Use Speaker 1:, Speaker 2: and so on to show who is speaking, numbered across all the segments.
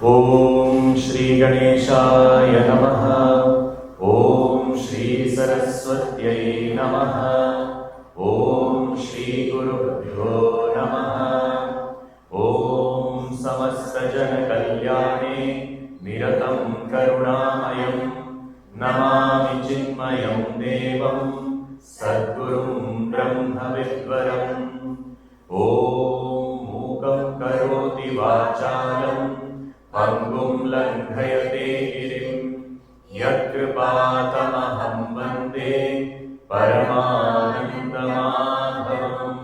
Speaker 1: Om Shri Ganeshaya Namaha. Om Shri Saraswatyai Namaha. Om Shri Gurubhyo Namaha. Om Samasta Jana Kalyane Niratam Karunamayam Namami Chinmayam Devam Sadgurum Brahma Vidvaram. Om Mukam Karoti Vachalam Pangum Langhayate Girim Yatkripatamaham Vande Paramanandamadhavam.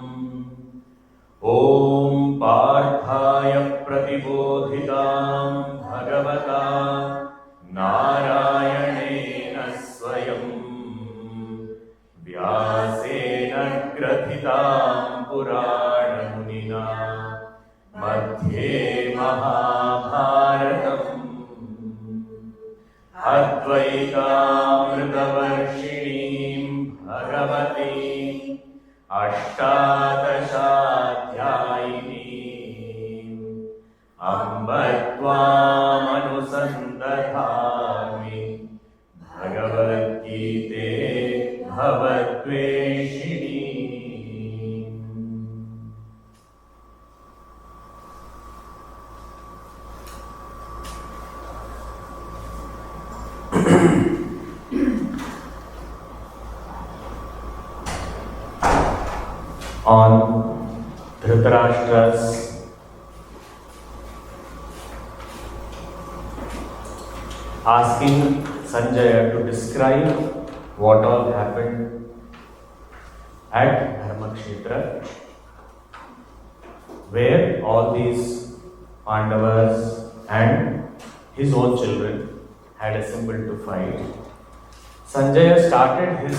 Speaker 1: Om Parthaya Pratibodhitam Bhagavata Narayanena Swayam Vyasena Grathitam Purana Munina Madhye Mahabharatam Advaitamritavarshinim Bhagavati Ashtadashaadhyayinim Ambatvam Anusandadhami Bhagavad Gite Bhavadveshini. On Dhritarashtra's asking Sanjaya to describe what all happened at Dharmakshetra, where all these Pandavas and his own children had assembled to fight. Sanjaya started his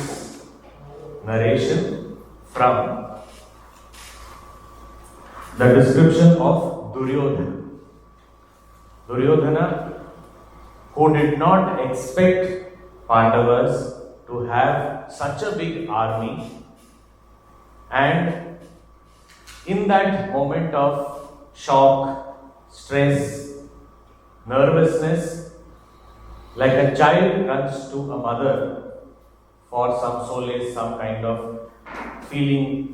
Speaker 1: narration from the description of Duryodhana. Duryodhana, who did not expect Pandavas to have such a big army, and in that moment of shock, stress, nervousness, like a child runs to a mother for some solace, some kind of feeling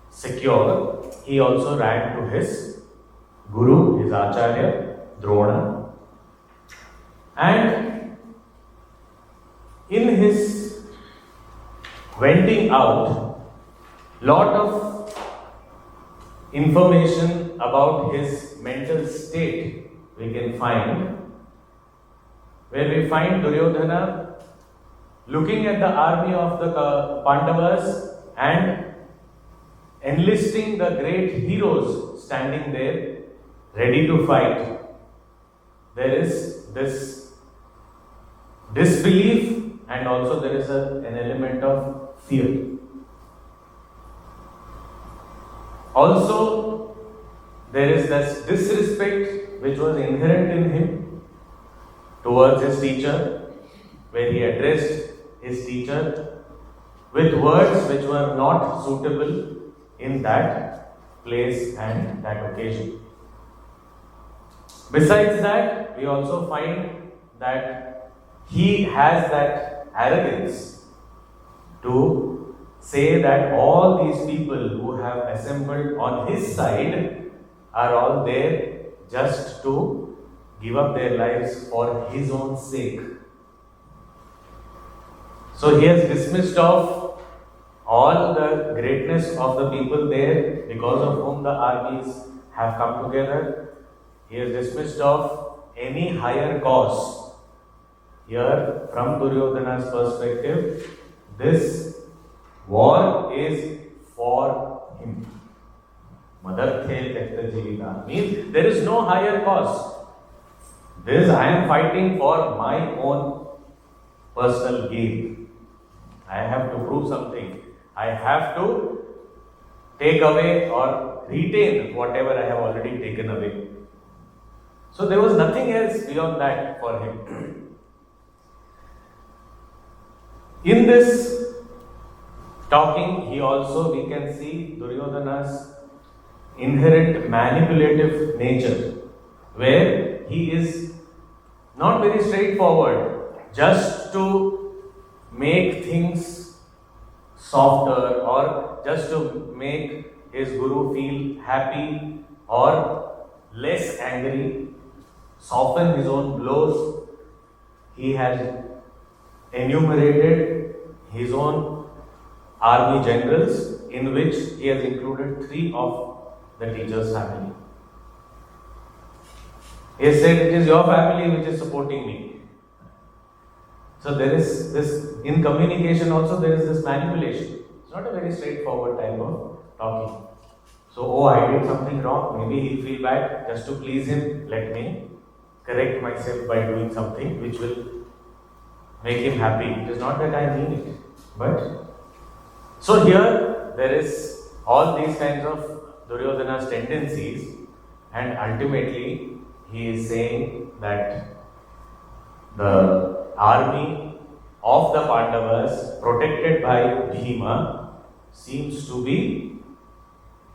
Speaker 1: secure, he also ran to his Guru, his Acharya, Drona. And in his venting out, lot of information about his mental state we can find, where we find Duryodhana looking at the army of the Pandavas and enlisting the great heroes standing there ready to fight. There is this disbelief and also there is an element of fear. Also, there is this disrespect which was inherent in him towards his teacher, where he addressed his teacher with words which were not suitable in that place and that occasion. Besides that, we also find that he has that arrogance to say that all these people who have assembled on his side are all there just to give up their lives for his own sake. So he has dismissed off all the greatness of the people there because of whom the armies have come together. He has dismissed off any higher cause. Here, from Duryodhana's perspective, this war is for him. Madarthe tekta jivita means there is no higher cause. This I am fighting for my own personal gain. I have to prove something. I have to take away or retain whatever I have already taken away. So there was nothing else beyond that for him. In this talking, we can see Duryodhana's inherent manipulative nature, where he is not very straightforward, just to make things softer or just to make his guru feel happy or less angry, soften his own blows. He has enumerated his own army generals, in which he has included 3 of the teacher's family. He said, it is your family which is supporting me. So there is this, in communication also there is this manipulation. It's not a very straightforward type of talking. So, oh, I did something wrong, maybe he'll feel bad, just to please him, let me correct myself by doing something which will make him happy. It is not that I mean it. But, so here there is all these kinds of Duryodhana's tendencies, and ultimately he is saying that the army of the Pandavas protected by Bhima seems to be,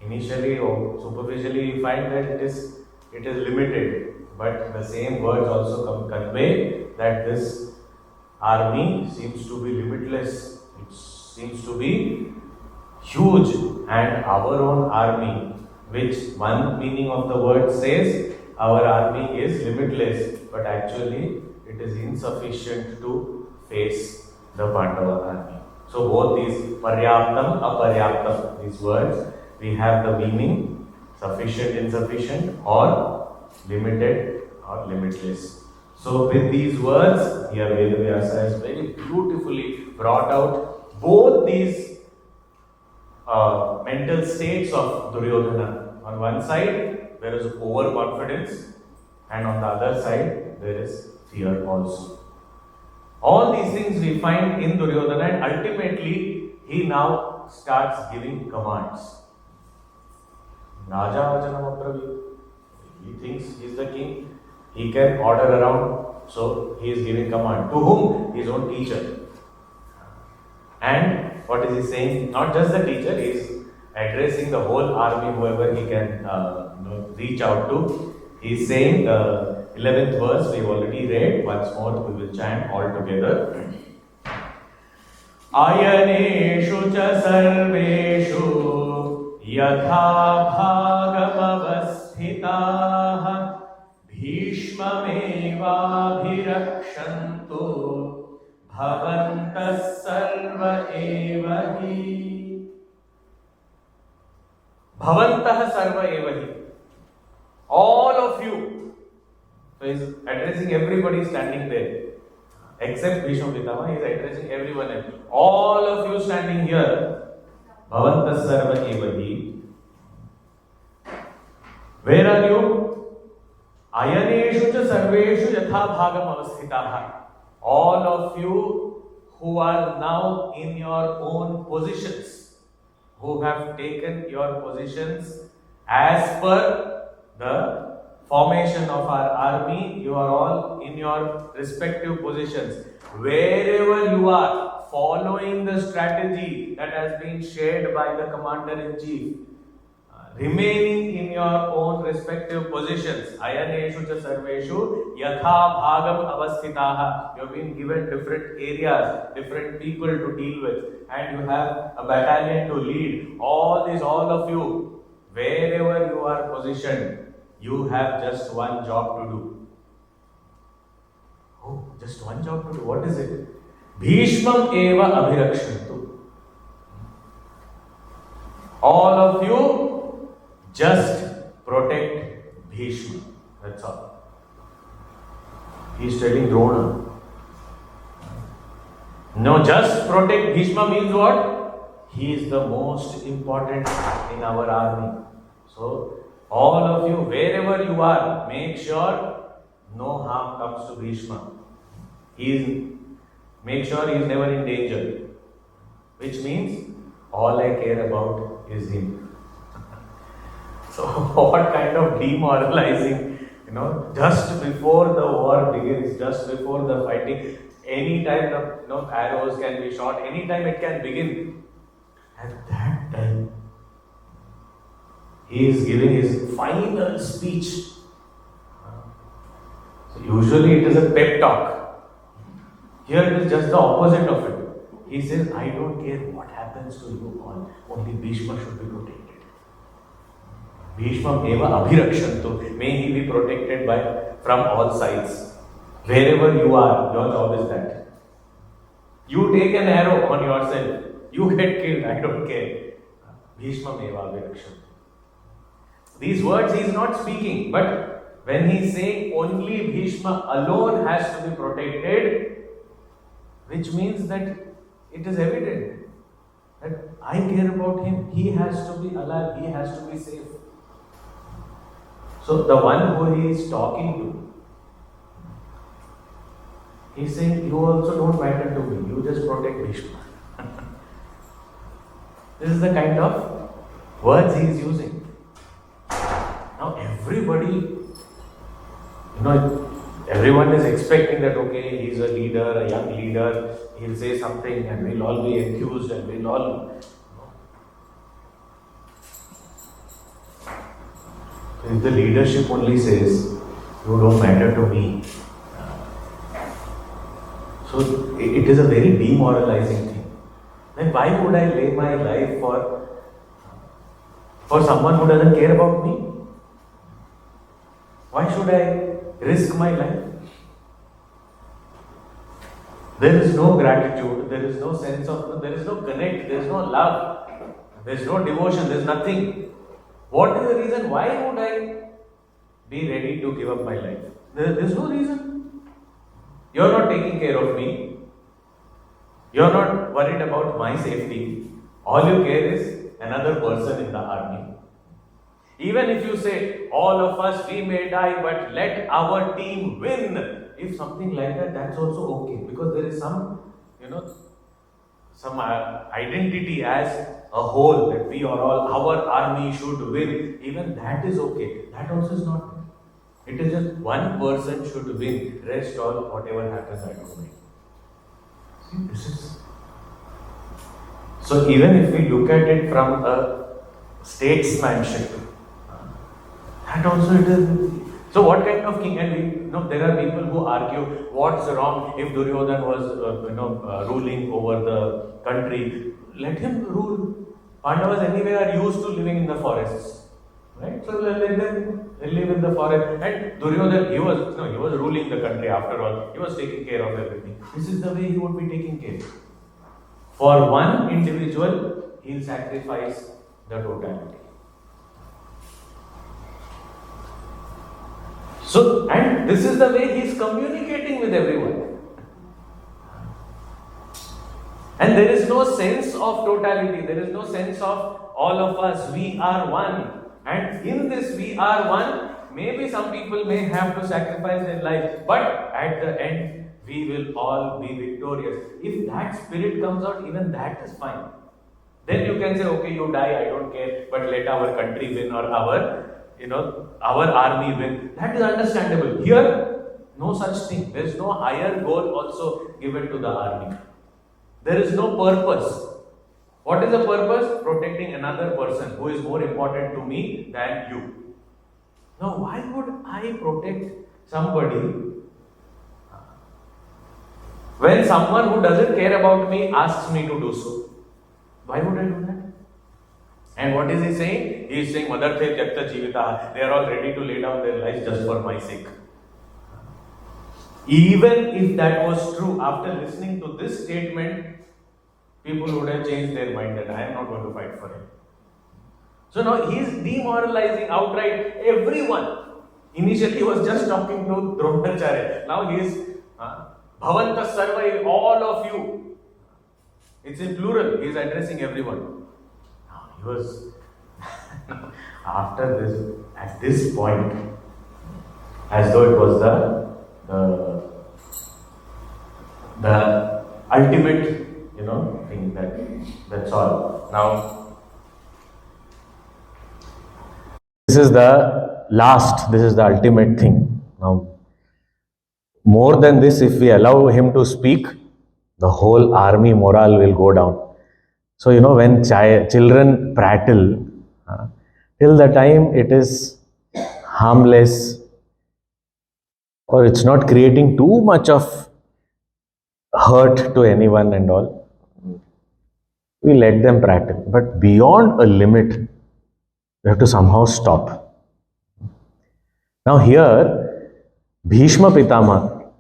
Speaker 1: initially or superficially we find that it is limited, but the same words also convey that this army seems to be limitless, it seems to be huge, and our own army, which one meaning of the word says our army is limitless, but actually it is insufficient to face the Pandava army. So both these paryaptam, aparyaptam, these words, we have the meaning sufficient, insufficient, or limited or limitless. So with these words, here Vedavyasa has very beautifully brought out both these mental states of Duryodhana. On one side, there is overconfidence, and on the other side, there is fear also. All these things we find in Duryodhana, and ultimately he now starts giving commands. Raja Vajanam Abravi. He thinks he is the king, he can order around, so he is giving command. To whom? His own teacher. And what is he saying? Not just the teacher, he is addressing the whole army, whoever he can reach out to. He is saying, the 11th verse we have already read, once more we will chant all together. Ayaneshu cha sarveshu yatha bhagamavasthitaha Bhishmameva bhirakshantu bhavantas sarva evahi. Bhavantah sarva evahi. All of you. So he is addressing everybody standing there. Except Bheeshma Pitamaha, he is addressing everyone else. All of you standing here. Bhavantah sarva evahi. Where are you? Ayaneshu cha sarveshu yatha bhagam avasthitaha. All of you who are now in your own positions, who have taken your positions as per the formation of our army, you are all in your respective positions. Wherever you are, following the strategy that has been shared by the commander-in-chief, remaining in your own respective positions. Ayaneshu cha sarveshu yatha bhagam avasthitaha. You have been given different areas, different people to deal with, and you have a battalion to lead. All of you, wherever you are positioned, you have just one job to do. Oh, just one job to do. What is it? Bhishmam eva abhirakshantu. All of you just protect Bhishma. That's all. He is telling Drona. No, just protect Bhishma means what? He is the most important in our army. So, all of you, wherever you are, make sure no harm comes to Bhishma. Make sure he is never in danger. Which means, all I care about is him. So, what kind of demoralizing, just before the war begins, just before the fighting, any time the arrows can be shot, any time it can begin. At that time, he is giving his final speech. Usually it is a pep talk. Here it is just the opposite of it. He says, I don't care what happens to you all, only Bhishma should be protected. Bhishma eva abhirakshantu. May he be protected from all sides. Wherever you are, your job is that. You take an arrow on yourself, you get killed, I don't care. Bhishma eva abhirakshantu. These words he is not speaking, but when he is saying only Bhishma alone has to be protected, which means that it is evident that I care about him, he has to be alive, he has to be safe. So the one who he is talking to, he is saying, you also don't matter to me, you just protect Bhishma. This is the kind of words he is using. Now everybody, everyone is expecting that, okay, he is a leader, a young leader, he will say something and we'll all be accused and we'll all... If the leadership only says, you don't matter to me, so it is a very demoralizing thing. Then why would I lay my life for someone who doesn't care about me? Why should I risk my life? There is no gratitude, there is no sense of, there is no connect, there is no love, there is no devotion, there is nothing. What is the reason? Why would I be ready to give up my life? There is no reason. You are not taking care of me. You are not worried about my safety. All you care is another person in the army. Even if you say, all of us, we may die, but let our team win. If something like that, that's also okay. Because there is some identity as a whole, that we are all, our army should win. Even that is okay. That also is not. It is just one person should win. Rest all, whatever happens, I don't mind. See, this is... So even if we look at it from a statesmanship, that also it is... So what kind of king? And there are people who argue, what's wrong if Duryodhana was ruling over the country? Let him rule. Pandavas anyway are used to living in the forests, right? So let them live in the forest. And Duryodhana, he was ruling the country after all. He was taking care of everything. This is the way he would be taking care. For one individual, he will sacrifice the totality. So, and this is the way he is communicating with everyone. And there is no sense of totality, there is no sense of all of us, we are one. And in this we are one, maybe some people may have to sacrifice their life, but at the end, we will all be victorious. If that spirit comes out, even that is fine. Then you can say, okay, you die, I don't care, but let our country win or our army win. That is understandable. Here, no such thing. There is no higher goal also given to the army. There is no purpose. What is the purpose? Protecting another person who is more important to me than you. Now, why would I protect somebody when someone who doesn't care about me asks me to do so? Why would I do that? And what is he saying? He is saying, Madarthe Tyakta Jivitaha. They are all ready to lay down their lives just for my sake. Even if that was true, after listening to this statement, people would have changed their mind that I am not going to fight for him. So now he is demoralizing outright everyone. Initially he was just talking to Dronacharya. Now he is Bhavanta Sarva, all of you. It's in plural. He is addressing everyone. Now he was after this, at this point, as though it was the ultimate thing that's all. Now this is the ultimate thing. Now more than this, if we allow him to speak, the whole army morale will go down. So when children prattle, till the time it is harmless, or it's not creating too much of hurt to anyone and all, we let them practice. But beyond a limit, we have to somehow stop. Now here, Bheeshma Pitamaha,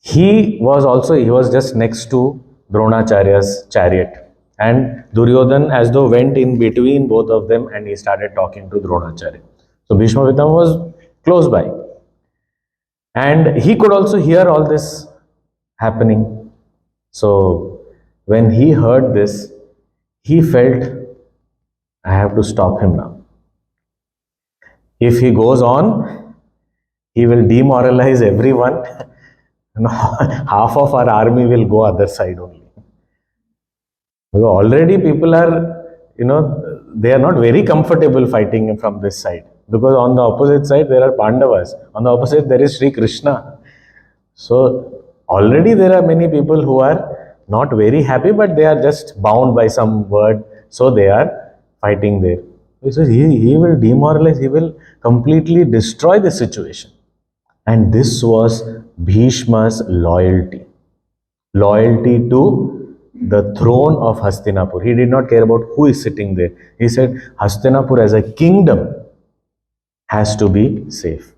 Speaker 1: he was just next to Dronacharya's chariot. And Duryodhan as though went in between both of them and he started talking to Dronacharya. So Bhishma Pitamaha was close by. And he could also hear all this happening. So when he heard this, he felt, I have to stop him now. If he goes on, he will demoralize everyone. Half of our army will go other side only. Because already people are, they are not very comfortable fighting from this side. Because on the opposite side there are Pandavas. On the opposite there is Sri Krishna. So already there are many people who are not very happy, but they are just bound by some word. So they are fighting there. So he will demoralize, he will completely destroy the situation. And this was Bhishma's loyalty. Loyalty to the throne of Hastinapur. He did not care about who is sitting there. He said, Hastinapur as a kingdom has to be safe.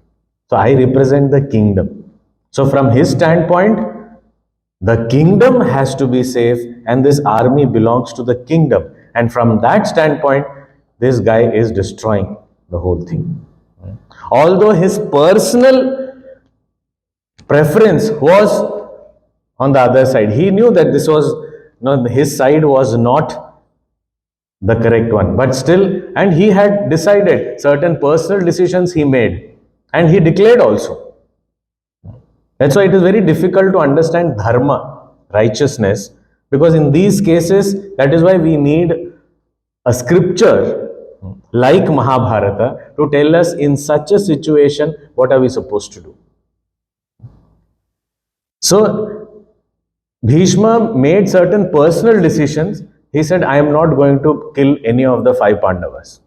Speaker 1: So I represent the kingdom. So from his standpoint, the kingdom has to be safe and this army belongs to the kingdom. And from that standpoint, this guy is destroying the whole thing. Although his personal preference was on the other side, he knew that this was, his side was not the correct one. But still, and he had decided certain personal decisions he made and he declared also. That's why it is very difficult to understand dharma, righteousness, because in these cases, that is why we need a scripture like Mahabharata to tell us in such a situation, what are we supposed to do. So, Bhishma made certain personal decisions. He said, I am not going to kill any of the 5 Pandavas.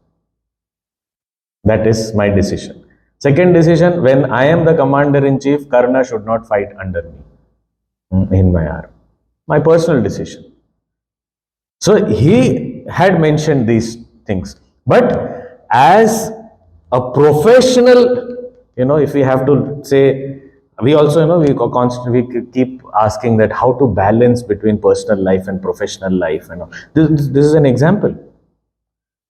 Speaker 1: That is my decision. Second decision, when I am the commander-in-chief, Karna should not fight under me in my army. My personal decision. So he had mentioned these things. But as a professional, if we have to say, we also, we keep asking that how to balance between personal life and professional life. This is an example.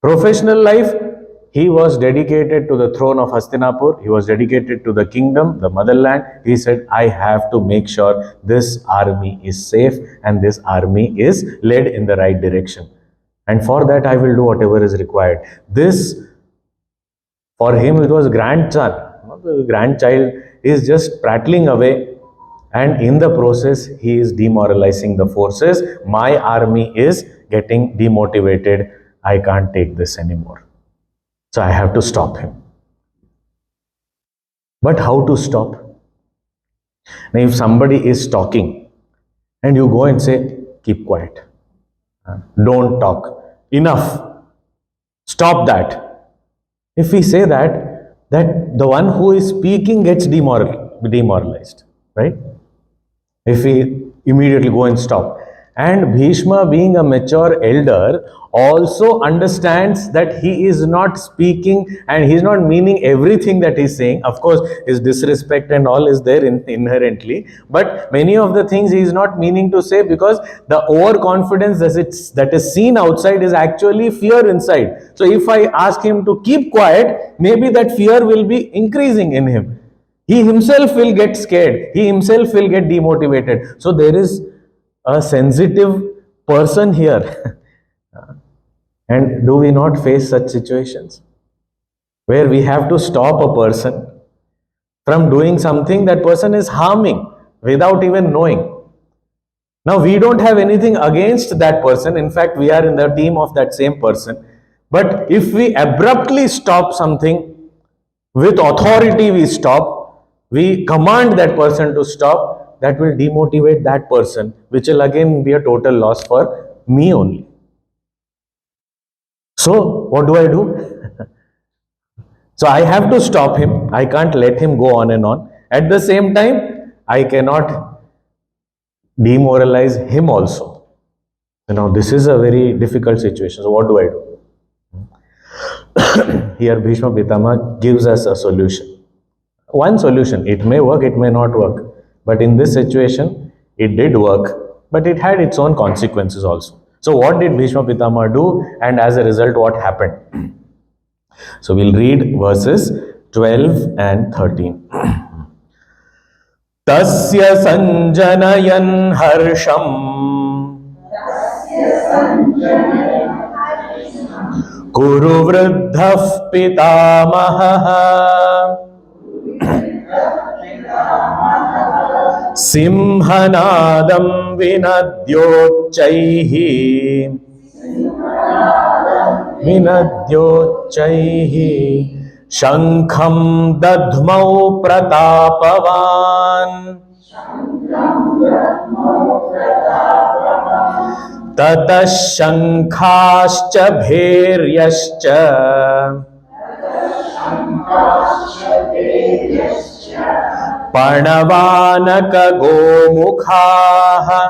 Speaker 1: Professional life, he was dedicated to the throne of Hastinapur. He was dedicated to the kingdom, the motherland. He said, I have to make sure this army is safe and this army is led in the right direction. And for that, I will do whatever is required. This, for him, it was grandson. The grandchild is just prattling away. And in the process, he is demoralizing the forces. My army is getting demotivated. I can't take this anymore. So I have to stop him. But how to stop? Now, if somebody is talking and you go and say, keep quiet, don't talk, enough, stop that. If we say that the one who is speaking gets demoralized, right? If we immediately go and stop. And Bhishma, being a mature elder, also understands that he is not speaking and he is not meaning everything that he is saying. Of course, his disrespect and all is there inherently. But many of the things he is not meaning to say, because the overconfidence that is seen outside is actually fear inside. So if I ask him to keep quiet, maybe that fear will be increasing in him. He himself will get scared. He himself will get demotivated. So there is a sensitive person here. And do we not face such situations where we have to stop a person from doing something that person is harming without even knowing? Now, we don't have anything against that person. In fact, we are in the team of that same person. But if we abruptly stop something, with authority we stop, we command that person to stop, that will demotivate that person, which will again be a total loss for me only. So, what do I do? So I have to stop him. I can't let him go on and on. At the same time, I cannot demoralize him also. This is a very difficult situation. So what do I do? Here Bhishma Pitamaha gives us a solution. One solution. It may work, it may not work. But in this situation, it did work. But it had its own consequences also. So what did Bhishma Pitamaha do? And as a result, what happened? So we'll read verses 12 and 13. Tasya sanjanayan harsham Kuru vruddhah pitamaha Simhanadam vinadyochaihi Shankham dadhmau pratapavan Tatash shankhascha bheryascha Parnavanaka gomukhaha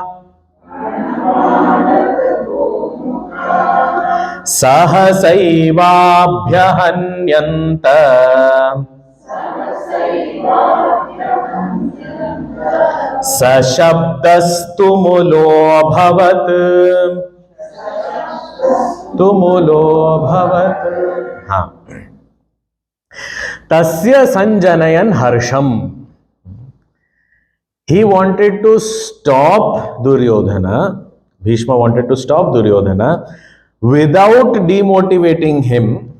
Speaker 1: Sahasaivabhyahanyanta Sashabdastumulo bhavat हाँ Tasya sanjanayan harsham. He wanted to stop Duryodhana. Bhishma wanted to stop Duryodhana without demotivating him.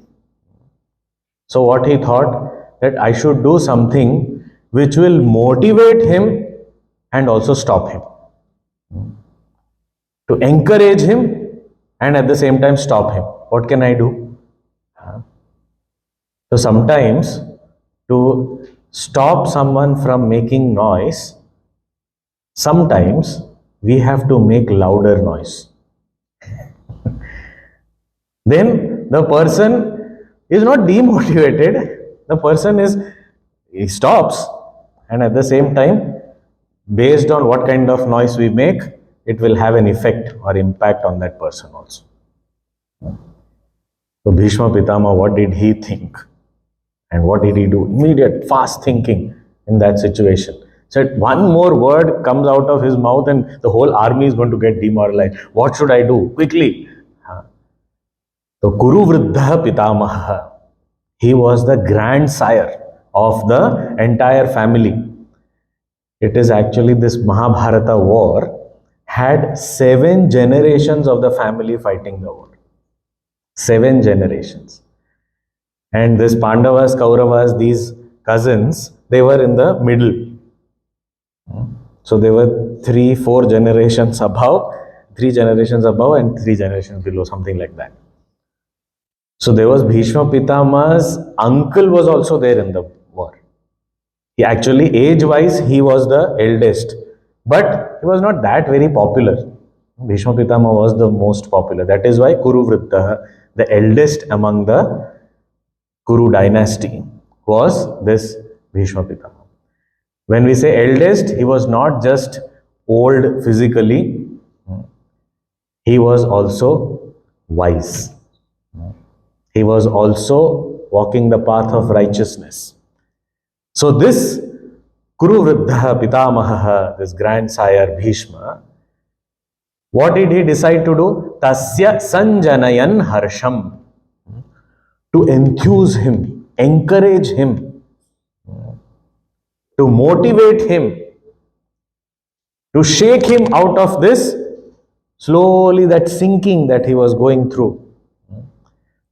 Speaker 1: So what he thought, that I should do something which will motivate him and also stop him. To encourage him and at the same time stop him. What can I do? So sometimes to stop someone from making noise, sometimes we have to make louder noise. Then the person is not demotivated. The person he stops, and at the same time, based on what kind of noise we make, it will have an effect or impact on that person also. So Bhishma Pitamaha, what did he think? And what did he do? Immediate, fast thinking in that situation. Said one more word comes out of his mouth and the whole army is going to get demoralized. What should I do? Quickly. So Kuru Vruddha Pitamaha, he was the grandsire of the entire family. It is actually this Mahabharata war had 7 generations of the family fighting the war. 7 generations. And this Pandavas, Kauravas, these cousins, they were in the middle. So they were 3-4 generations above, 3 generations above and 3 generations below, something like that. So there was Bhishma Pitamaha's uncle was also there in the war. He actually, age-wise, he was the eldest. But he was not that very popular. Bhishma Pitamaha was the most popular. That is why Kuru Vrittaha, the eldest among the Kuru dynasty, was this Bhishma Pitamaha. When we say eldest, he was not just old physically, he was also wise. He was also walking the path of righteousness. So this Kuru Vriddha Pitamaha, this grandsire Bhishma, what did he decide to do? Tasya sanjanayan harsham. To enthuse him, encourage him, to motivate him, to shake him out of this, slowly that sinking that he was going through,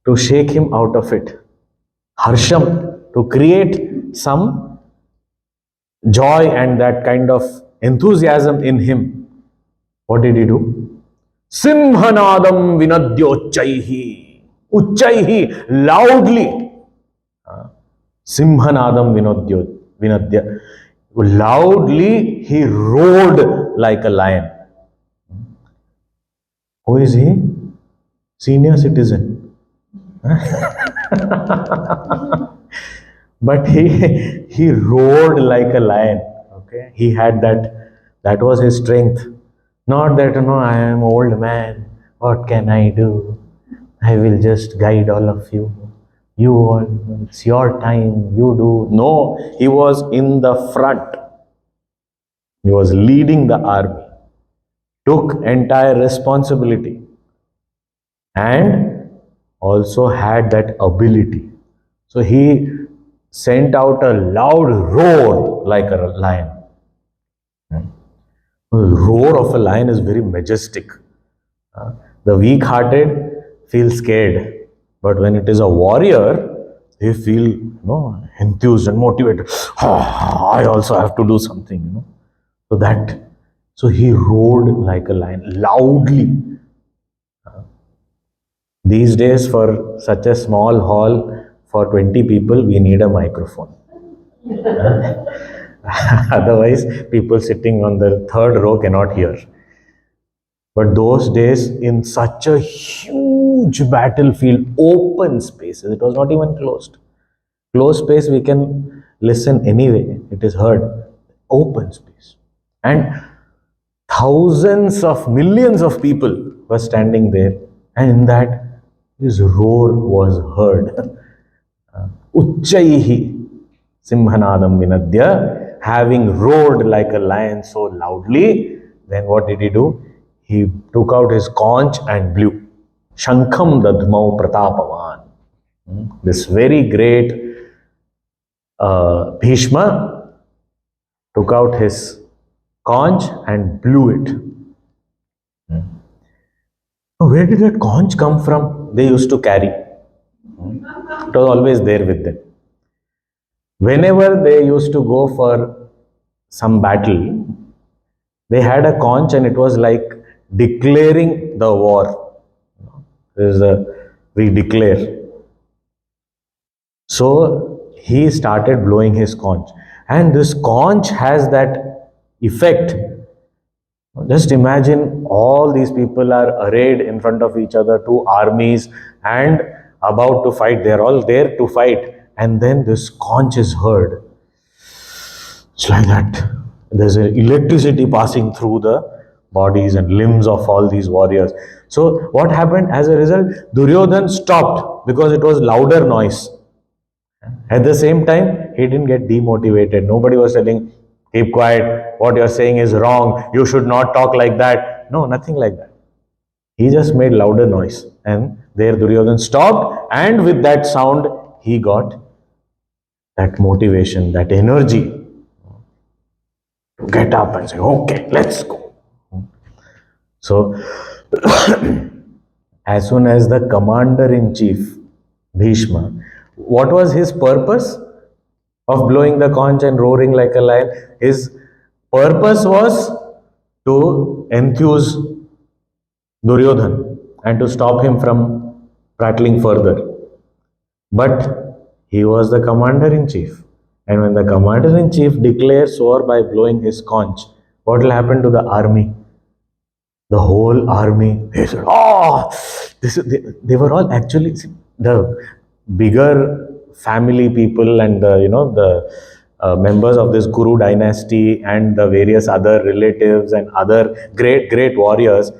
Speaker 1: to shake him out of it. Harsham, to create some joy and that kind of enthusiasm in him. What did he do? Simhanadam vinadyochaihi. Uchaihi, loudly. Simhanadam vinadya. Loudly he roared like a lion. Who is he? Senior citizen.
Speaker 2: But he roared like a lion. Okay, he had that was his strength. Not that, I am old man. What can I do? I will just guide all of you. You all, it's your time. You do. No, he was in the front. He was leading the army, took entire responsibility, and also had that ability. So he sent out a loud roar like a lion. The roar of a lion is very majestic. The weak-hearted feel scared, but when it is a warrior, they feel enthused and motivated. I also have to do something. So he roared like a lion loudly. These days, for such a small hall for 20 people, we need a microphone. Otherwise, people sitting on the third row cannot hear. But those days, in such a huge battlefield, open spaces, it was not even closed. Closed space, we can listen anyway, it is heard. Open space. And thousands of millions of people were standing there, and in that, his roar was heard. Uchchaihi simhanadam vinadya, having roared like a lion so loudly, then what did he do? He took out his conch and blew. Shankham dadmau pratapavan. This very great Bhishma took out his conch and blew it. Where did that conch come from? They used to carry. It was always there with them. Whenever they used to go for some battle, they had a conch and it was like declaring the war. We declare. So he started blowing his conch. And this conch has that effect. Just imagine all these people are arrayed in front of each other, two armies, and about to fight. They're all there to fight. And then this conch is heard. It's like that. There's an electricity passing through the bodies and limbs of all these warriors. So what happened as a result? Duryodhan stopped because it was louder noise. At the same time, he didn't get demotivated. Nobody was telling, keep quiet, what you're saying is wrong, you should not talk like that. No, nothing like that. He just made louder noise. And there Duryodhan stopped, and with that sound, he got that motivation, that energy to get up and say, okay, let's go. So, as soon as the commander-in-chief, Bhishma, what was his purpose of blowing the conch and roaring like a lion? His purpose was to enthuse Duryodhan and to stop him from prattling further. But he was the commander-in-chief. And when the commander-in-chief declares war by blowing his conch, what will happen to the army? The whole army, they said, they were all actually, the bigger family people and the members of this Guru dynasty and the various other relatives and other great warriors,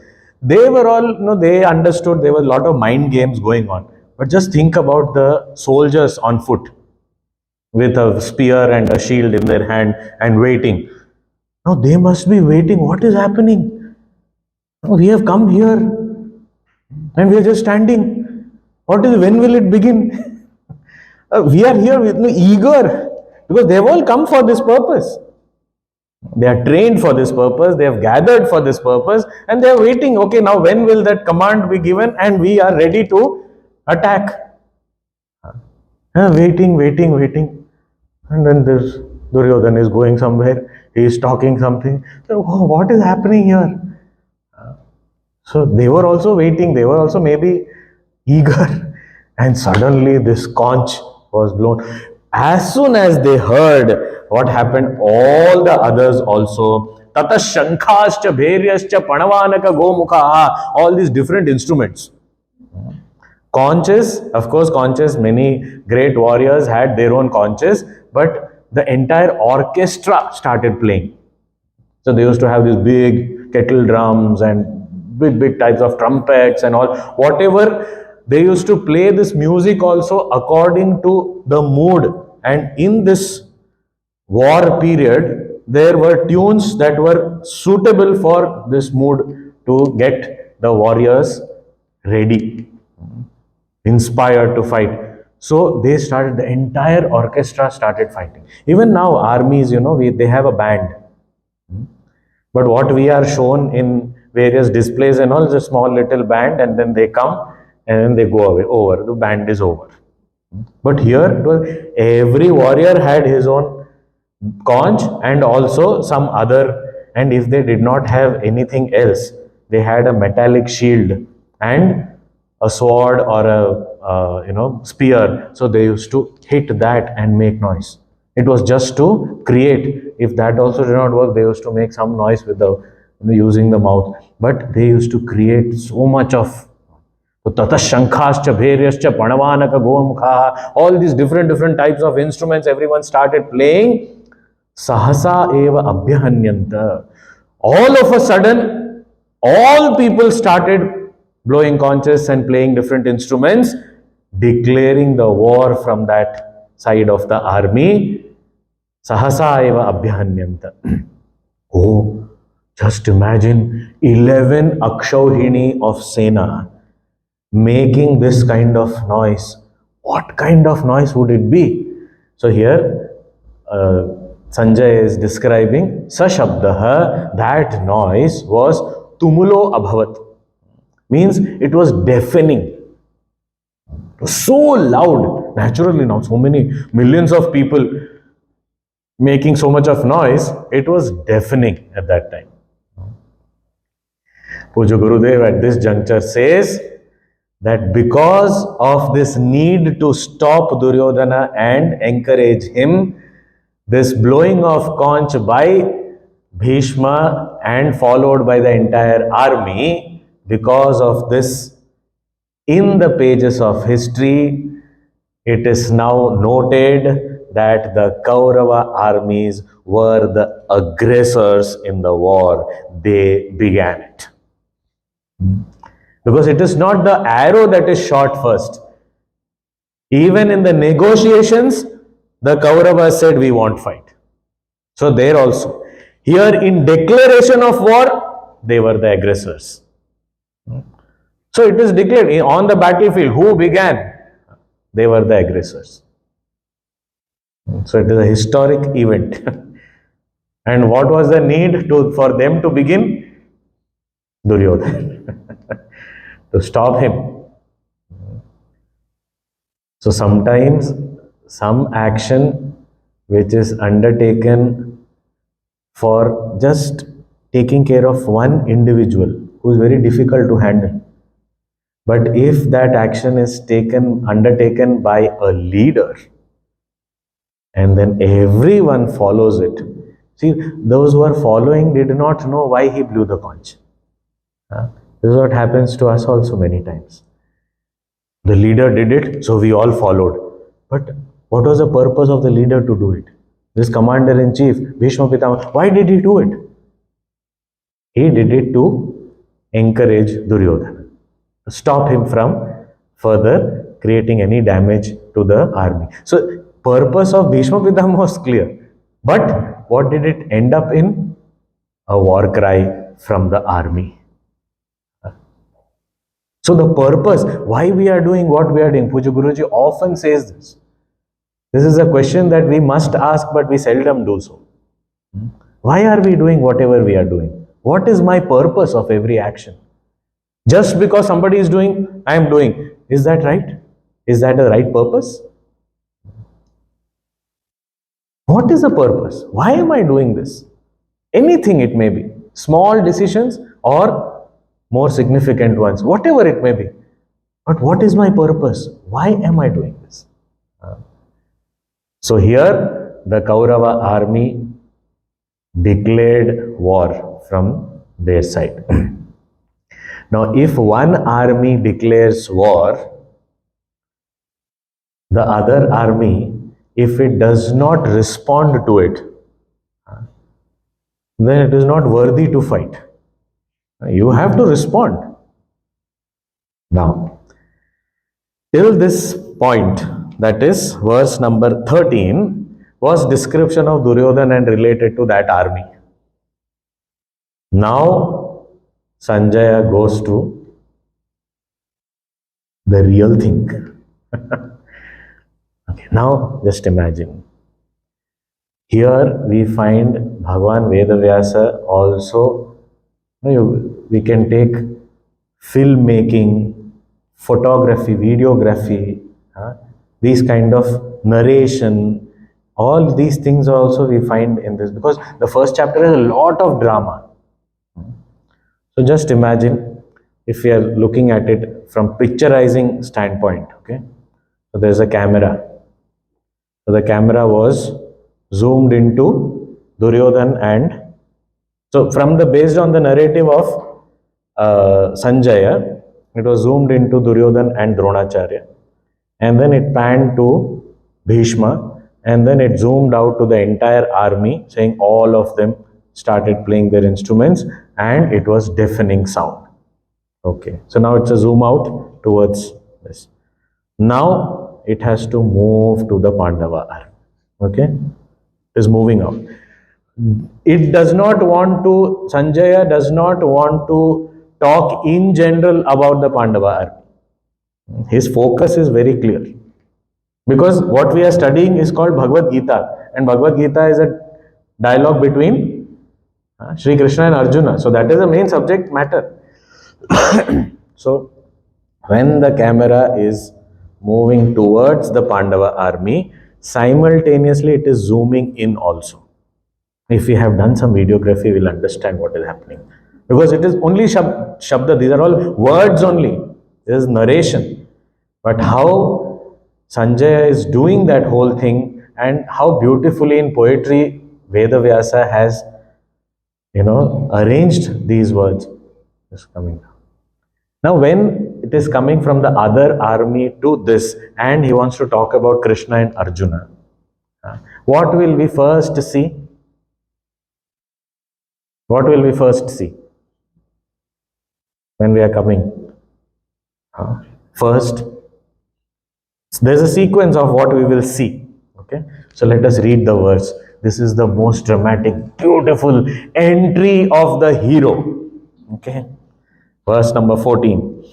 Speaker 2: they were all, they understood there was a lot of mind games going on. But just think about the soldiers on foot with a spear and a shield in their hand and waiting. Now they must be waiting. What is happening? We have come here and we are just standing. When will it begin? We are here with eager because they have all come for this purpose. They are trained for this purpose, they have gathered for this purpose, and they are waiting. Okay, now when will that command be given? And we are ready to attack. Waiting. And then this Duryodhan is going somewhere, he is talking something. So, what is happening here? So they were also waiting, they were also maybe eager. And suddenly this conch was blown. As soon as they heard what happened, all the others also, tata shankhascha bheryascha panavanaka gomukha, all these different instruments, Conches, of course, conches, many great warriors had their own conches, but the entire orchestra started playing. So they used to have these big kettle drums and big types of trumpets and all. Whatever, they used to play this music also according to the mood. And in this war period, there were tunes that were suitable for this mood to get the warriors ready, inspired to fight. So they started, the entire orchestra started fighting. Even now, armies, they have a band. But what we are shown in various displays and all is a small little band, and then they come and then they go away. Over. The band is over. But here, every warrior had his own conch and also some other. And if they did not have anything else, they had a metallic shield and a sword or a spear. So they used to hit that and make noise. It was just to create. If that also did not work, they used to make some noise with the using the mouth. But they used to create so much of tatashankhascha bheryascha panavanaka gomukha, all these different types of instruments. Everyone started playing. Sahasa eva abhyahanyanta. All of a sudden, all people started blowing conches and playing different instruments, declaring the war from that side of the army. Sahasa eva abhyahanyanta. Oh, just imagine 11 Akshauhini of Sena making this kind of noise. What kind of noise would it be? So here, Sanjay is describing Sashabdaha, that noise was tumulo abhavat. Means it was deafening. It was so loud. Naturally now, so many millions of people making so much of noise, it was deafening at that time. Puja Gurudev at this juncture says that because of this need to stop Duryodhana and encourage him, this blowing of conch by Bhishma and followed by the entire army, because of this, in the pages of history, it is now noted that the Kaurava armies were the aggressors in the war. They began it. Because it is not the arrow that is shot first. Even in the negotiations, the Kauravas said, we won't fight. So there also. Here in declaration of war, they were the aggressors. So it is declared on the battlefield, who began? They were the aggressors. So it is a historic event. And what was the need for them to begin? Duryodhana. To stop him. So sometimes some action which is undertaken for just taking care of one individual who is very difficult to handle. But if that action is undertaken by a leader, and then everyone follows it. See, those who are following did not know why he blew the conch. This is what happens to us also many times. The leader did it, so we all followed. But what was the purpose of the leader to do it? This commander-in-chief, Bheeshma Pitamaha, why did he do it? He did it to encourage Duryodhana, stop him from further creating any damage to the army. So, purpose of Bheeshma Pitamaha was clear. But what did it end up in? A war cry from the army. So the purpose, why we are doing what we are doing, Puja Guruji often says this. This is a question that we must ask, but we seldom do so. Why are we doing whatever we are doing? What is my purpose of every action? Just because somebody is doing, I am doing. Is that right? Is that the right purpose? What is the purpose? Why am I doing this? Anything it may be. Small decisions or more significant ones, whatever it may be. But what is my purpose? Why am I doing this? So here the Kaurava army declared war from their side. Now if one army declares war, the other army, if it does not respond to it, then it is not worthy to fight. You have to respond. Now, till this point, that is verse number 13, was description of Duryodhana and related to that army. Now, Sanjaya goes to the real thing. Okay, now just imagine. Here we find Bhagavan Vedavyasa also. We can take filmmaking, photography, videography, these kind of narration, all these things also we find in this, because the first chapter has a lot of drama. So just imagine if we are looking at it from picturizing standpoint. Okay, so there's a camera. So the camera was zoomed into Duryodhan, and so from the based on the narrative of Sanjaya, it was zoomed into Duryodhan and Dronacharya, and then it panned to Bhishma, and then it zoomed out to the entire army, saying all of them started playing their instruments, and it was deafening sound. Okay, so now it's a zoom out towards this. Now it has to move to the Pandava army. Okay, it is moving out. It does not want to, Sanjaya does not want to talk in general about the Pandava army. His focus is very clear. Because what we are studying is called Bhagavad Gita, and Bhagavad Gita is a dialogue between Sri Krishna and Arjuna. So that is the main subject matter. So when the camera is moving towards the Pandava army, simultaneously it is zooming in also. If we have done some videography, we will understand what is happening. Because it is only Shabda, these are all words only. There is narration. But how Sanjaya is doing that whole thing, and how beautifully in poetry Vedavyasa has, arranged these words is coming down. Now when it is coming from the other army to this, and he wants to talk about Krishna and Arjuna, what will we first see? What will we first see when we are coming? First, there's a sequence of what we will see. Okay, so let us read the verse. This is the most dramatic, beautiful entry of the hero. Okay, verse number 14.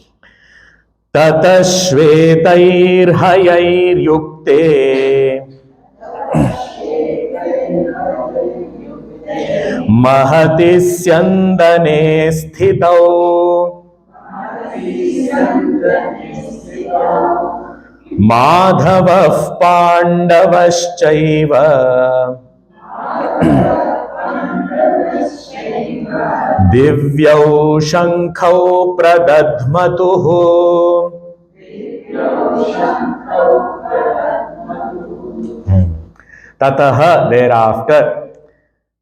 Speaker 2: Tatashvetair hayair yukte महति स्यन्दने स्थितौ माधवः पाण्डवश्चैव दिव्यौ शङ्खौ प्रदध्मतुः. Tataha, thereafter.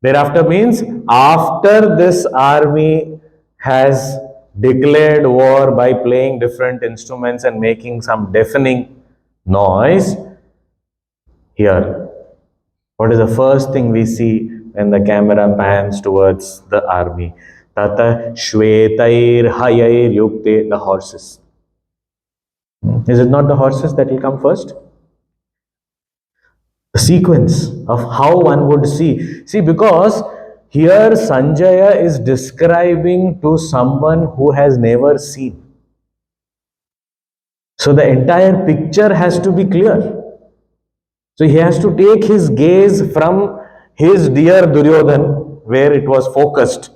Speaker 2: Thereafter means after this army has declared war by playing different instruments and making some deafening noise. Here, what is the first thing we see when the camera pans towards the army? Tata shvetair hayair yukte, the horses. Is it not the horses that will come first? The sequence of how one would see. See, because here Sanjaya is describing to someone who has never seen. So the entire picture has to be clear. So he has to take his gaze from his dear Duryodhan, where it was focused,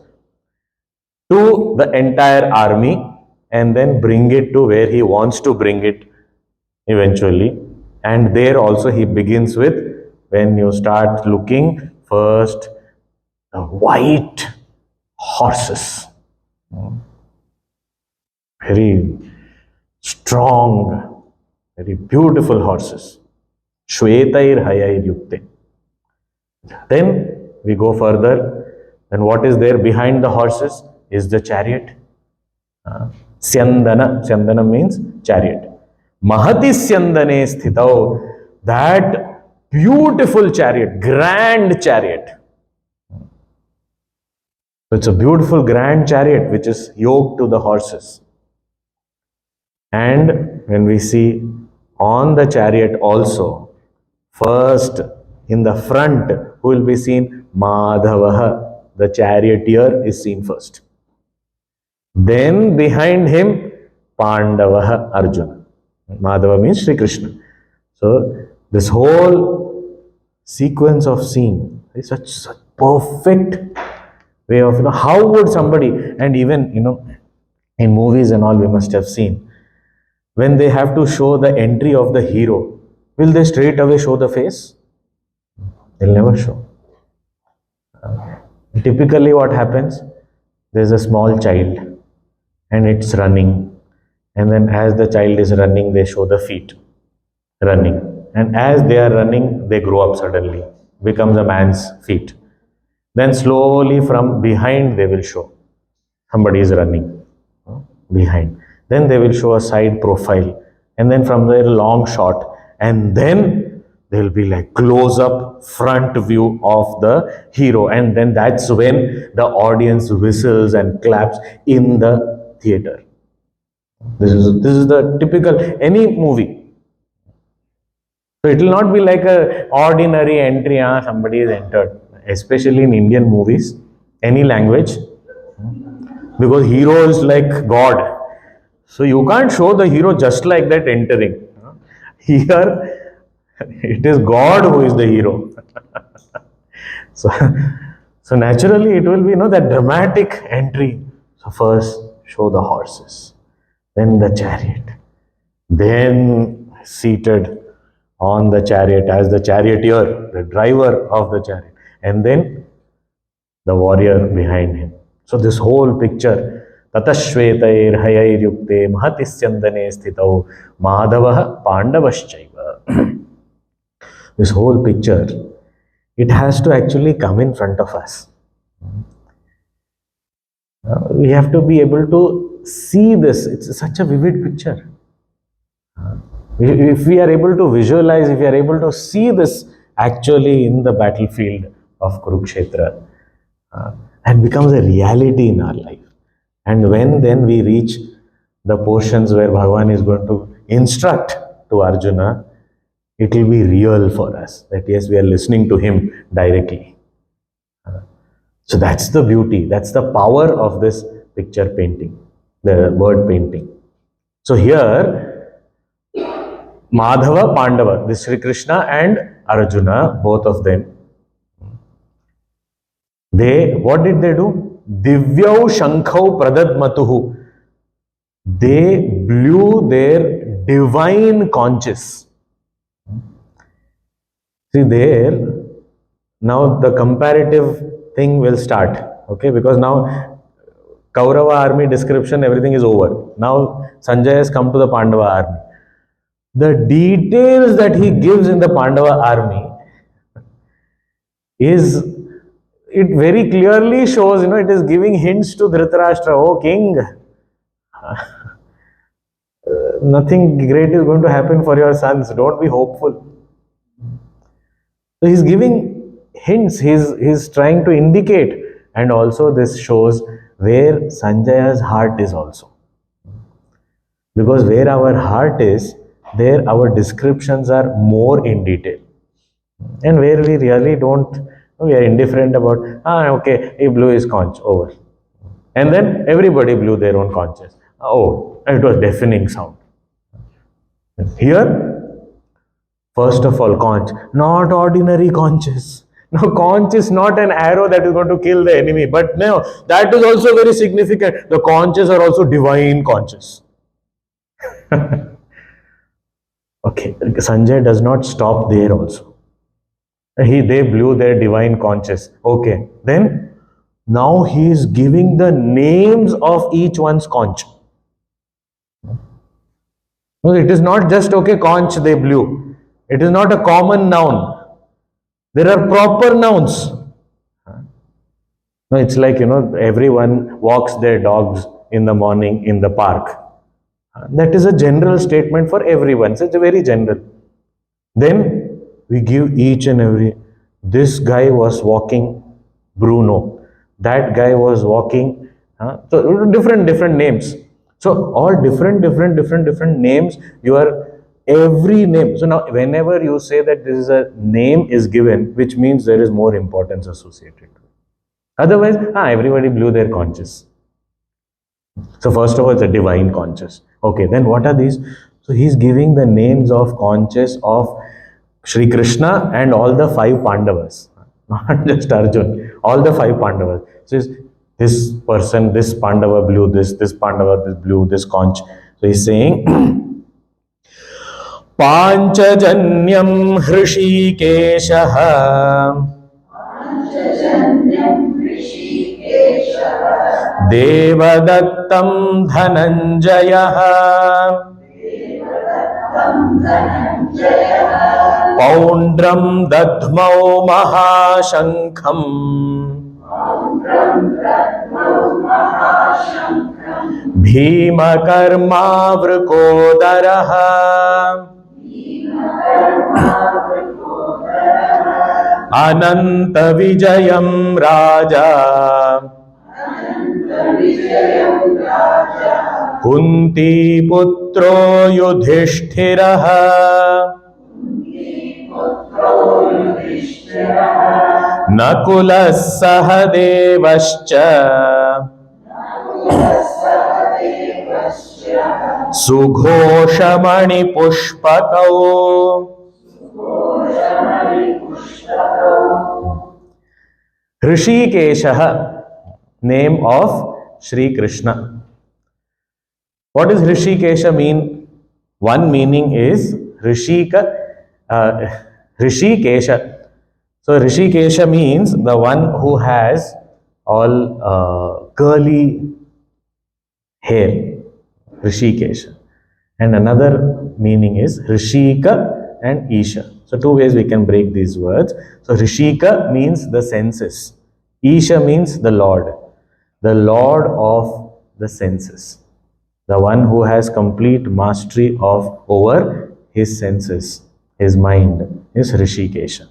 Speaker 2: to the entire army, and then bring it to where he wants to bring it eventually. And there also he begins with, when you start looking, first the white horses, very strong, very beautiful horses. Shvetair hayair yukte. Then we go further, and what is there behind the horses is the chariot. Syandana. Syandana means chariot. Mahatisyandane sthitau. That beautiful chariot, grand chariot. It's a beautiful grand chariot which is yoked to the horses. And when we see on the chariot also, first in the front, who will be seen? Madhavaha, the charioteer is seen first. Then behind him, Pandavaha, Arjuna. Madhava means Sri Krishna. So this whole sequence of scene is such perfect way of, how would somebody, and even, in movies and all we must have seen, when they have to show the entry of the hero, will they straight away show the face? They'll never show. Typically what happens, there's a small child and it's running, and then as the child is running, they show the feet running, and as they are running, they grow up suddenly, becomes a man's feet. Then slowly from behind they will show somebody is running behind. Then they will show a side profile, and then from there long shot, and then there will be like close up front view of the hero, and then that's when the audience whistles and claps in the theater. This is the typical any movie. So it will not be like a ordinary entry, somebody is entered, especially in Indian movies, any language, because hero is like God. So you can't show the hero just like that entering. Here, it is God who is the hero. so, so naturally it will be, that dramatic entry. So first show the horses, then the chariot, then seated on the chariot as the charioteer, the driver of the chariot, and then the warrior behind him. So this whole picture, Tatashvetair hayair yukte mahatisyandane sthitau madhavah pandavaschaiva. This whole picture, it has to actually come in front of us. We have to be able to see this. It's such a vivid picture. If we are able to visualize, if we are able to see this actually in the battlefield of Kurukshetra, and becomes a reality in our life. And when then we reach the portions where Bhagavan is going to instruct to Arjuna, it will be real for us. That yes, we are listening to him directly. So that's the beauty, that's the power of this picture painting, the word painting. So here, Madhava, Pandava, this Sri Krishna and Arjuna, both of them, what did they do? Divyau Shankhau Pradadmatuhu. They blew their divine conches. See there, now the comparative thing will start. Okay, because now Kaurava army description, everything is over. Now Sanjay has come to the Pandava army. The details that he gives in the Pandava army it very clearly shows, it is giving hints to Dhritarashtra, oh king, nothing great is going to happen for your sons, don't be hopeful. So he's giving hints, he's trying to indicate, and also this shows where Sanjaya's heart is also. Because where our heart is, there our descriptions are more in detail. And where we really don't, we are indifferent about, okay, he blew his conch, over. And then everybody blew their own conches. Oh, it was deafening sound. Here, first of all, conch, not ordinary conches. Now, conch is not an arrow that is going to kill the enemy, but no, that is also very significant. The conches are also divine conches. Okay, Sanjay does not stop there also. They blew their divine conches. Okay, then now he is giving the names of each one's conch. It is not just, okay, conch they blew. It is not a common noun. There are proper nouns. It's like, everyone walks their dogs in the morning in the park. That is a general statement for everyone. So it's very general. Then we give each and every. This guy was walking Bruno. That guy was walking. So different names. So all different names. You are every name. So now whenever you say that this is a name is given, which means there is more importance associated to it. Otherwise, everybody blew their conches. So first of all, it's a divine conscious. Okay, then what are these? So he's giving the names of conscious of Sri Krishna and all the five Pandavas, not just Arjuna, all the five Pandavas. So this person, this Pandava blew this Pandava this blew this conch. So he's saying, Panchajanyam Hrishikeshaha Devadattam Dhananjayah Paundram Dadmau Mahashankham Bhima Karma Vrkodaraha Ananta Vijayam Raja Kunti Putro Yudhishthiraha Nakulas Sahadevascha Sughoshamani Pushpakau. Hrishikesha, name of Sri Krishna. What does Hrishikesha mean? One meaning is Hrishikesha. So Hrishikesha means the one who has all curly hair. Hrishikesha. And another meaning is Hrishika and Isha. So two ways we can break these words. So Hrishika means the senses. Isha means the Lord of the senses. The one who has complete mastery of over his senses, his mind, is Hrishikesha.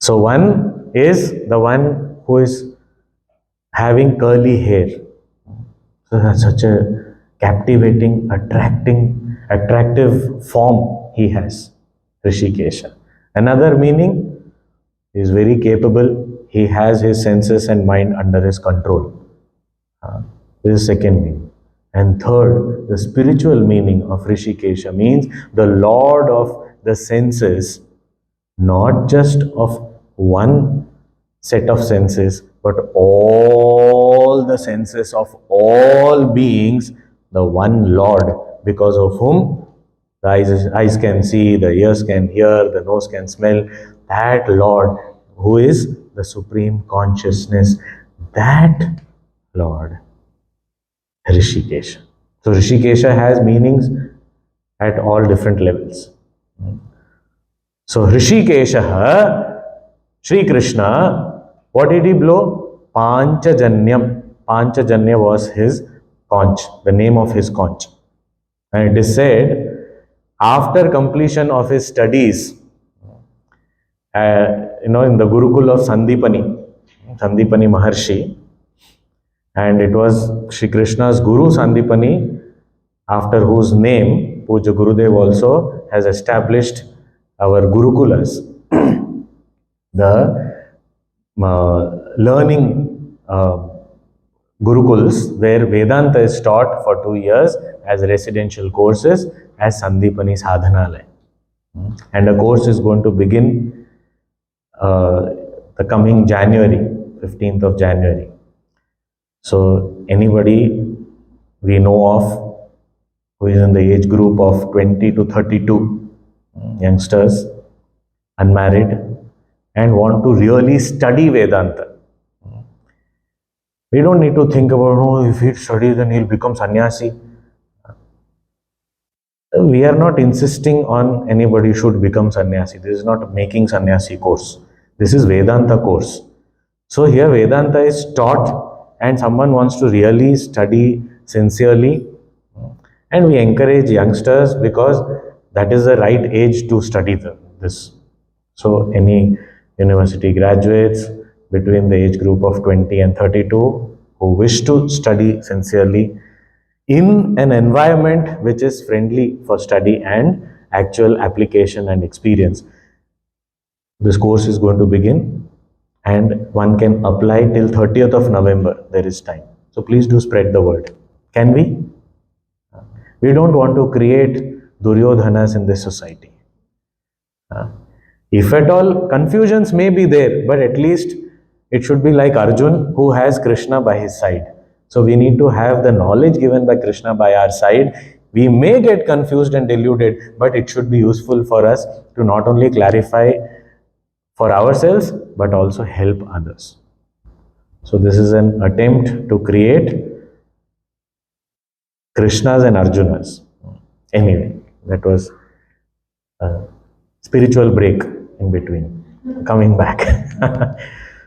Speaker 2: So one is the one who is having curly hair. So that's such a captivating, attractive form he has, Hrishikesha. Another meaning, he is very capable. He has his senses and mind under his control. This is second meaning. And third, the spiritual meaning of Hrishikesha means the Lord of the senses, not just of one set of senses, but all the senses of all beings, the one Lord, because of whom the eyes can see, the ears can hear, the nose can smell. That Lord who is the supreme consciousness, that Lord, Hrishikesha. So Hrishikesha has meanings at all different levels. So Hrishikesha, Sri Krishna, what did he blow? Panchajanyam. Panchajanya was his conch, the name of his conch. And it is said, after completion of his studies, in the Gurukul of Sandipani Maharshi, and it was Shri Krishna's Guru Sandipani, after whose name Puja Gurudev also has established our Gurukulas, the learning Gurukuls where Vedanta is taught for 2 years as residential courses as Sandipani Sadhanalaya. And a course is going to begin the coming January, 15th of January. So anybody we know of who is in the age group of 20 to 32, youngsters, unmarried, and want to really study Vedanta. We don't need to think about, if he studies then he'll become sannyasi. We are not insisting on anybody should become sannyasi. This is not a making sannyasi course. This is Vedanta course. So here Vedanta is taught and someone wants to really study sincerely, And we encourage youngsters because that is the right age to study this. So any university graduates between the age group of 20 and 32 who wish to study sincerely in an environment which is friendly for study and actual application and experience. This course is going to begin and one can apply till 30th of November. There is time. So please do spread the word. Can we? We don't want to create Duryodhanas in this society. If at all, confusions may be there, but at least it should be like Arjuna who has Krishna by his side. So we need to have the knowledge given by Krishna by our side. We may get confused and deluded, but it should be useful for us to not only clarify for ourselves, but also help others. So this is an attempt to create Krishnas and Arjunas. Anyway, that was a spiritual break in between. Coming back.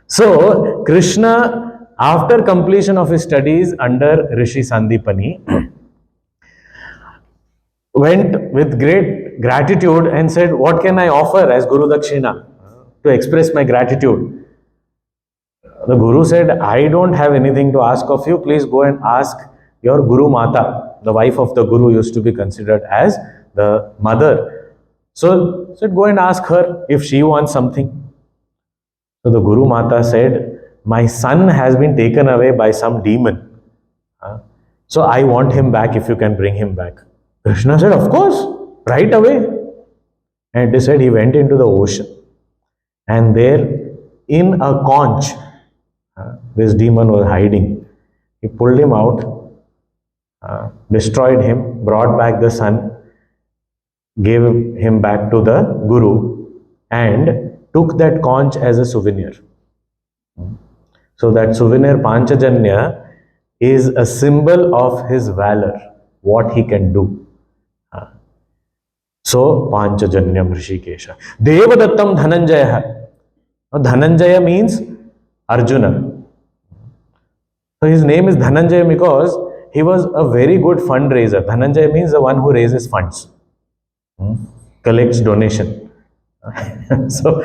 Speaker 2: So, Krishna, after completion of his studies under Rishi Sandipani, went with great gratitude and said, what can I offer as Guru Dakshina to express my gratitude? The Guru said, I don't have anything to ask of you. Please go and ask your Guru Mata. The wife of the Guru used to be considered as the mother. So said, go and ask her if she wants something. So the Guru Mata said, my son has been taken away by some demon. So I want him back if you can bring him back. Krishna said, of course, right away. And they said he went into the ocean. And there in a conch, this demon was hiding. He pulled him out, destroyed him, brought back the son, gave him back to the Guru and took that conch as a souvenir. So that souvenir Panchajanya is a symbol of his valor, what he can do. So Panchajanyam Rishikesha. Devadattam Dhananjaya. Dhananjaya means Arjuna. So his name is Dhananjaya because he was a very good fundraiser. Dhananjaya means the one who raises funds, collects donation. So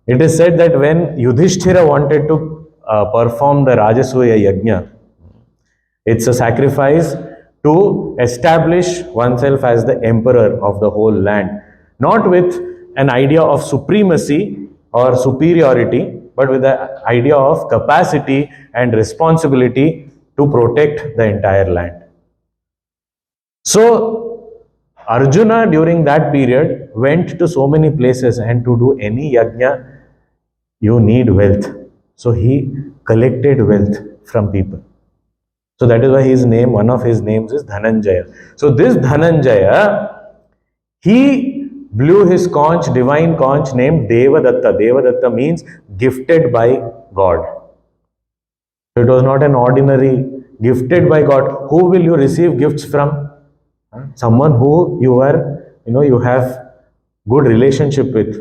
Speaker 2: it is said that when Yudhishthira wanted to perform the Rajasuya Yajna, it's a sacrifice to establish oneself as the emperor of the whole land, not with an idea of supremacy or superiority, but with the idea of capacity and responsibility to protect the entire land. So Arjuna during that period went to so many places, and to do any yajna you need wealth. So he collected wealth from people. So that is why his name, one of his names is Dhananjaya. So this Dhananjaya, he blew his conch, divine conch named Devadatta. Devadatta means gifted by God. So it was not an ordinary gifted by God. Who will you receive gifts from? Someone who you are, you have good relationship with.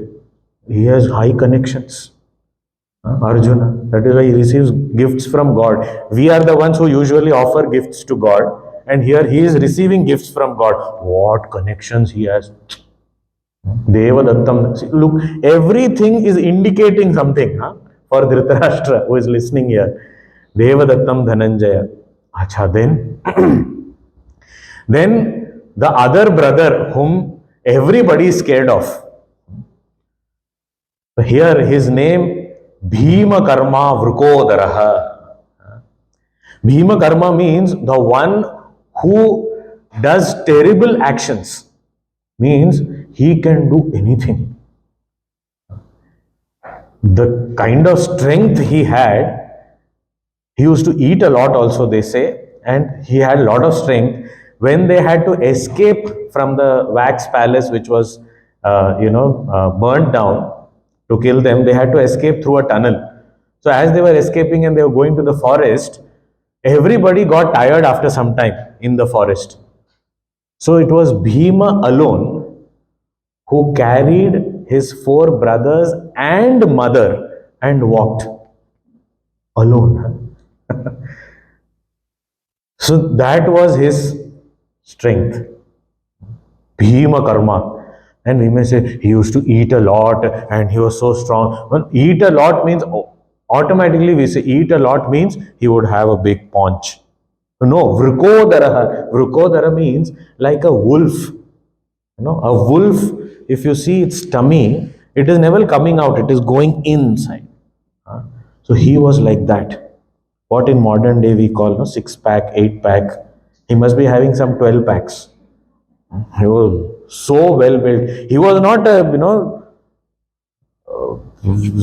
Speaker 2: He has high connections. Arjuna. That is why he receives gifts from God. We are the ones who usually offer gifts to God, and here he is receiving gifts from God. What connections he has. Devadattam. See, look, everything is indicating something for Dhritarashtra who is listening here. Devadattam Dhananjaya. Acha, then the other brother whom everybody is scared of. So here his name Bhima Karma Vrukodaraha. Bhima Karma means the one who does terrible actions. Means he can do anything. The kind of strength he had, he used to eat a lot also, they say, and he had a lot of strength. When they had to escape from the wax palace, which was, burnt down, to kill them, they had to escape through a tunnel. So as they were escaping and they were going to the forest, everybody got tired after some time in the forest. So it was Bhima alone who carried his 4 brothers and mother and walked alone. So that was his strength. Bhima karma. And we may say he used to eat a lot and he was so strong. Well, eat a lot means automatically we say eat a lot means he would have a big paunch. No, vrikodara. Vrikodara means like a wolf. A wolf, if you see its tummy, it is never coming out, it is going inside. So he was like that. What in modern day we call 6-pack, 8-pack. He must be having some 12 packs. He was so well built. He was not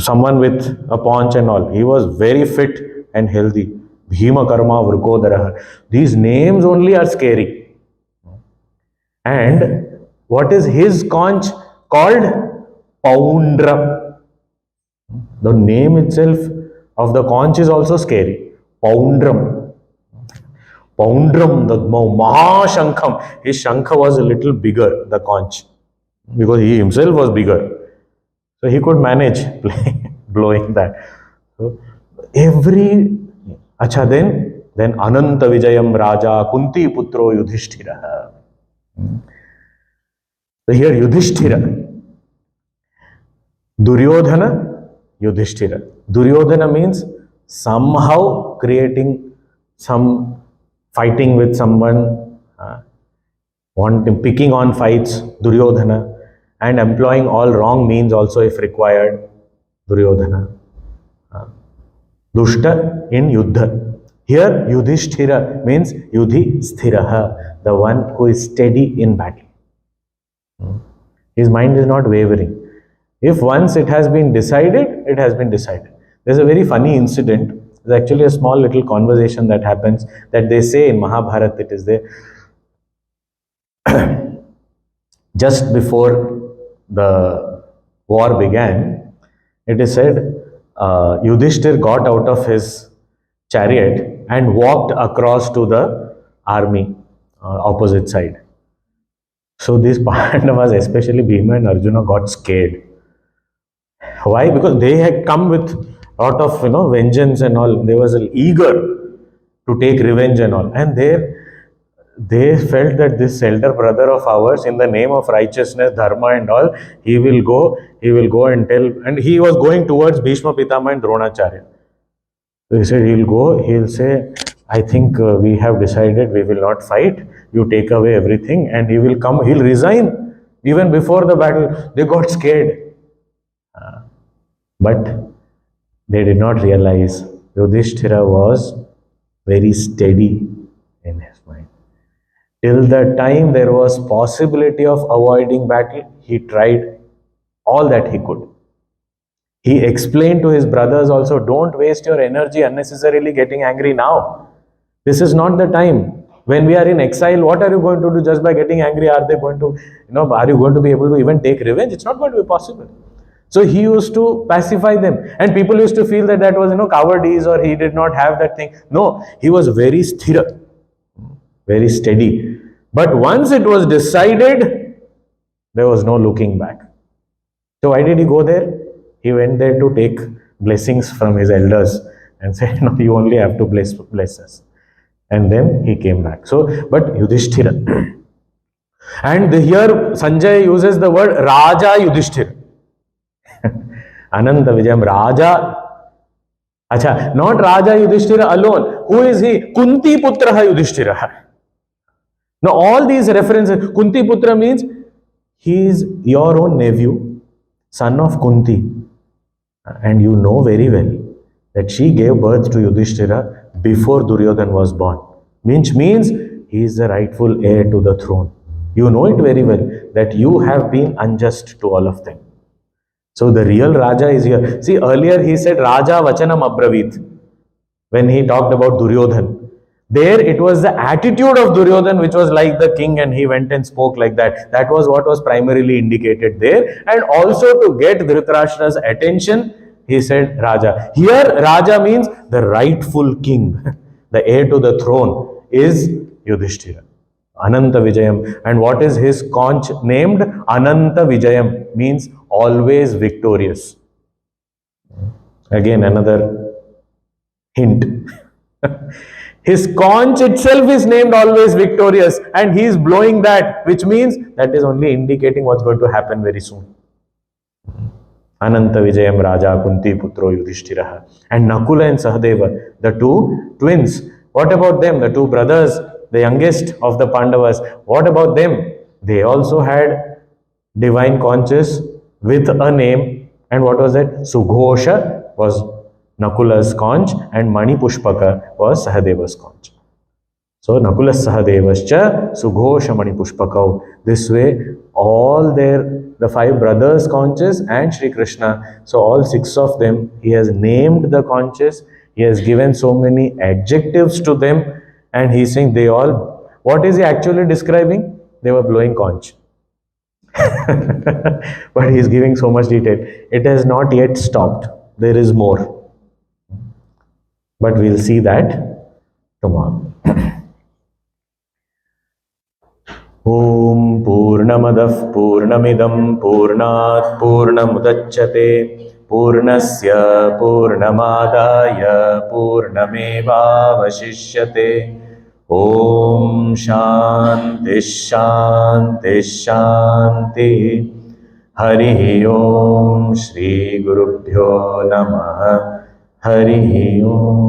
Speaker 2: someone with a paunch and all. He was very fit and healthy. Bhima karma vrikodara. These names only are scary. And what is his conch called? Poundram. The name itself of the conch is also scary. Poundram. Poundram, the Mahashankham. His Shankha was a little bigger, the conch, because he himself was bigger. So he could manage blowing that. So then Ananta Vijayam Raja Kunti Putro Yudhishthira. So here Yudhishthira. Duryodhana, Yudhishthira. Duryodhana means somehow creating some fighting with someone, picking on fights, Duryodhana, and employing all wrong means also if required, Duryodhana. Dushta in Yuddha. Here Yudhishthira means Yudhi Sthiraha, the one who is steady in battle. His mind is not wavering. If once it has been decided, it has been decided. There's a very funny incident. There's actually a small little conversation that happens that they say in Mahabharata. It is there. Just before the war began, it is said Yudhishthir got out of his chariot and walked across to the army opposite side. So these Pandavas, especially Bhima and Arjuna, got scared. Why? Because they had come with a lot of vengeance and all. They was eager to take revenge and all. And they felt that this elder brother of ours, in the name of righteousness, dharma and all, he will go and tell. And he was going towards Bheeshma Pitamaha and Dronacharya. So he said he'll say, I think we have decided we will not fight. You take away everything, and he will come, he'll resign. Even before the battle, they got scared. But they did not realize Yudhishthira was very steady in his mind. Till the time there was possibility of avoiding battle, he tried all that he could. He explained to his brothers also, don't waste your energy unnecessarily getting angry now. This is not the time. When we are in exile, what are you going to do just by getting angry? Are you going to be able to even take revenge? It's not going to be possible. So he used to pacify them. And people used to feel that was, cowardice, or he did not have that thing. No, he was very sthira, very steady. But once it was decided, there was no looking back. So why did he go there? He went there to take blessings from his elders and said, no, you only have to bless us. And then he came back. So, but Yudhishthira. And here Sanjay uses the word Raja Yudhishthira. Ananta Vijayam Raja. Not Raja Yudhishthira alone. Who is he? Kunti Putraha Yudhishthira. Now all these references, Kunti Putra means he is your own nephew, son of Kunti. And you know very well that she gave birth to Yudhishthira before Duryodhan was born. Which means he is the rightful heir to the throne. You know it very well that you have been unjust to all of them. So the real Raja is here. See, earlier he said Raja Vachanam Abravit when he talked about Duryodhan. There it was the attitude of Duryodhan which was like the king, and he went and spoke like that. That was what was primarily indicated there. And also to get Dhritarashtra's attention, he said Raja. Here Raja means the rightful king. The heir to the throne is Yudhishthira. Ananta Vijayam. And what is his conch named? Ananta Vijayam means always victorious. Again, another hint. His conch itself is named always victorious, and he is blowing that, which means that is only indicating what's going to happen very soon. Ananta Vijayam Raja Kunti Putro Yudhishthiraha. And Nakula and Sahadeva, the two twins. What about them? The two brothers, the youngest of the Pandavas. What about them? They also had divine conches with a name. And what was that? Sughosha was Nakula's conch and Mani Pushpaka was Sahadeva's conch. So Nakulas Sahadevascha Sughosha Mani Pushpakau. This way, all the five brothers' conches and Sri Krishna. So all six of them, he has named the conches. He has given so many adjectives to them, and he's saying they all. What is he actually describing? They were blowing conch. But he is giving so much detail. It has not yet stopped. There is more. But we'll see that tomorrow. Om Purnamadah Purnamidam Purnat Purnamudachyate Purnasya Purnamadaya Purnameva Vashishyate. Om Shanti Shanti Shanti. Hari Om Shri Gurubhyo Namaha. Hari Om.